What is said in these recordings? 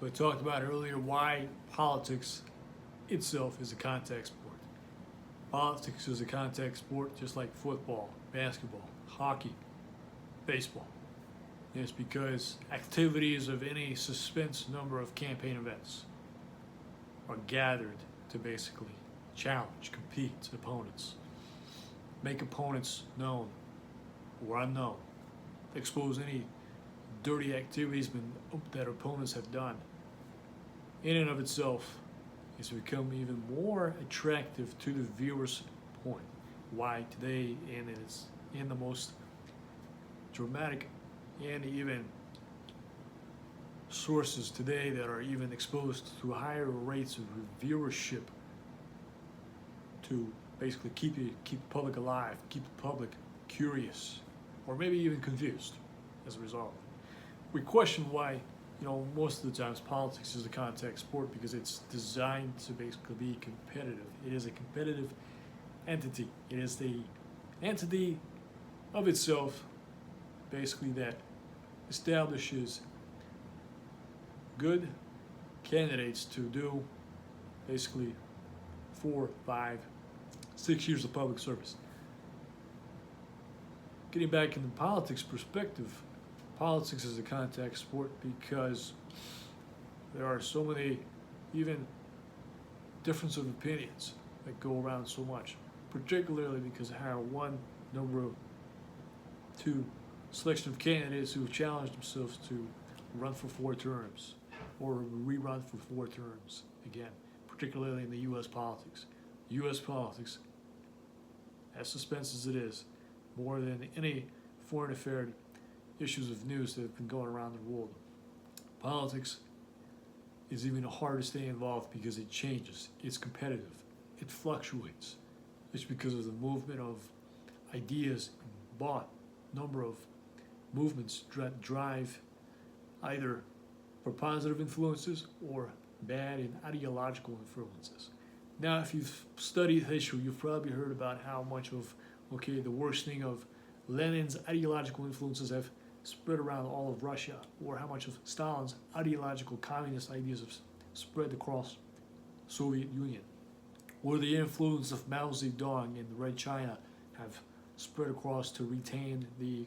So I talked about earlier why politics itself is a contact sport. Politics is a contact sport just like football, basketball, hockey, baseball. And it's because activities of any suspense number of campaign events are gathered to basically challenge, compete opponents, make opponents known or unknown, expose any dirty activities that opponents have done. In and of itself, it's become even more attractive to the viewer's point. Why today, and it's in the most dramatic and even sources today that are even exposed to higher rates of viewership to basically keep the public alive, keep the public curious, or maybe even confused as a result. We question why, most of the times politics is a contact sport because it's designed to basically be competitive. It is a competitive entity. It is the entity of itself, basically, that establishes good candidates to do basically 4, 5, 6 years of public service. Getting back in the politics perspective, politics is a contact sport because there are so many even difference of opinions that go around so much, particularly because of how one number of two selection of candidates who have challenged themselves to run for 4 terms or rerun for 4 terms again, particularly in the U.S. politics. U.S. politics, as suspense as it is, more than any foreign affair issues of news that have been going around the world. Politics is even harder to stay involved because it changes, it's competitive, it fluctuates. It's because of the movement of ideas and bought number of movements that drive either for positive influences or bad and ideological influences. Now, if you've studied history, you've probably heard about how much of, the worsening of Lenin's ideological influences have spread around all of Russia, or how much of Stalin's ideological communist ideas have spread across Soviet Union, or the influence of Mao Zedong in the Red China have spread across to retain the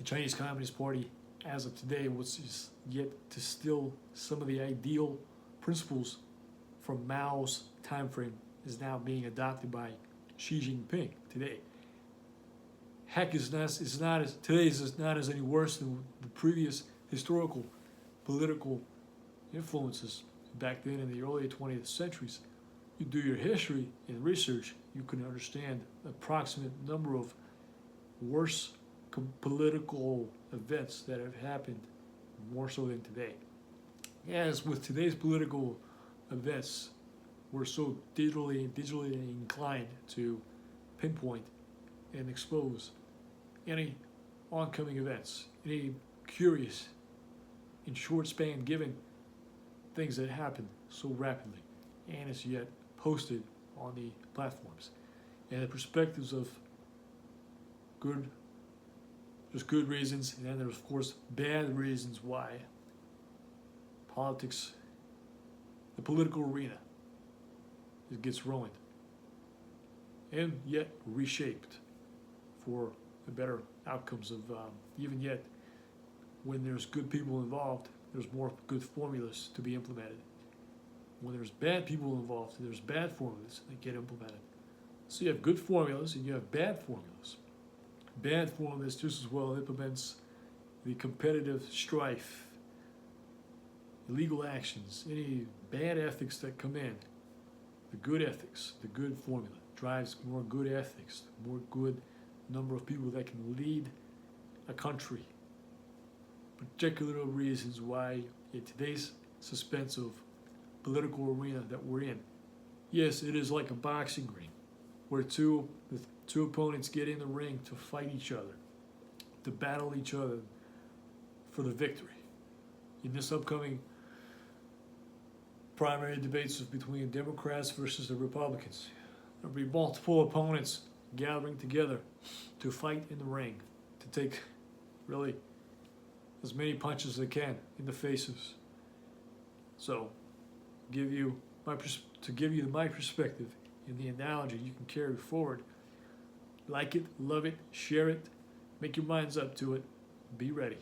Chinese Communist Party as of today, which is yet to still some of the ideal principles from Mao's time frame is now being adopted by Xi Jinping today. Heck, today is not as any worse than the previous historical political influences back then in the early 20th centuries. You do your history and research, you can understand the approximate number of worse political events that have happened more so than today. As with today's political events, we're so digitally inclined to pinpoint and expose any oncoming events, any curious in short span given things that happen so rapidly and is yet posted on the platforms. And the perspectives of there's good reasons, and then there's of course bad reasons why politics, the political arena, it gets ruined and yet reshaped for the better outcomes of even yet when there's good people involved, there's more good formulas to be implemented. When there's bad people involved, there's bad formulas that get implemented. So you have good formulas and you have bad formulas. Bad formulas just as well implements the competitive strife, illegal actions, any bad ethics that come in. The good ethics, the good formula drives more good ethics, more good number of people that can lead a country. Particular reasons why in today's suspense of political arena that we're in, yes, it is like a boxing ring where two opponents get in the ring to fight each other, to battle each other for the victory. In this upcoming primary debates between Democrats versus the Republicans, there'll be multiple opponents gathering together to fight in the ring, to take really as many punches as they can in the faces So, to give you my perspective in the analogy you can carry forward. Like it, love it, share it, make your minds up to it, be ready.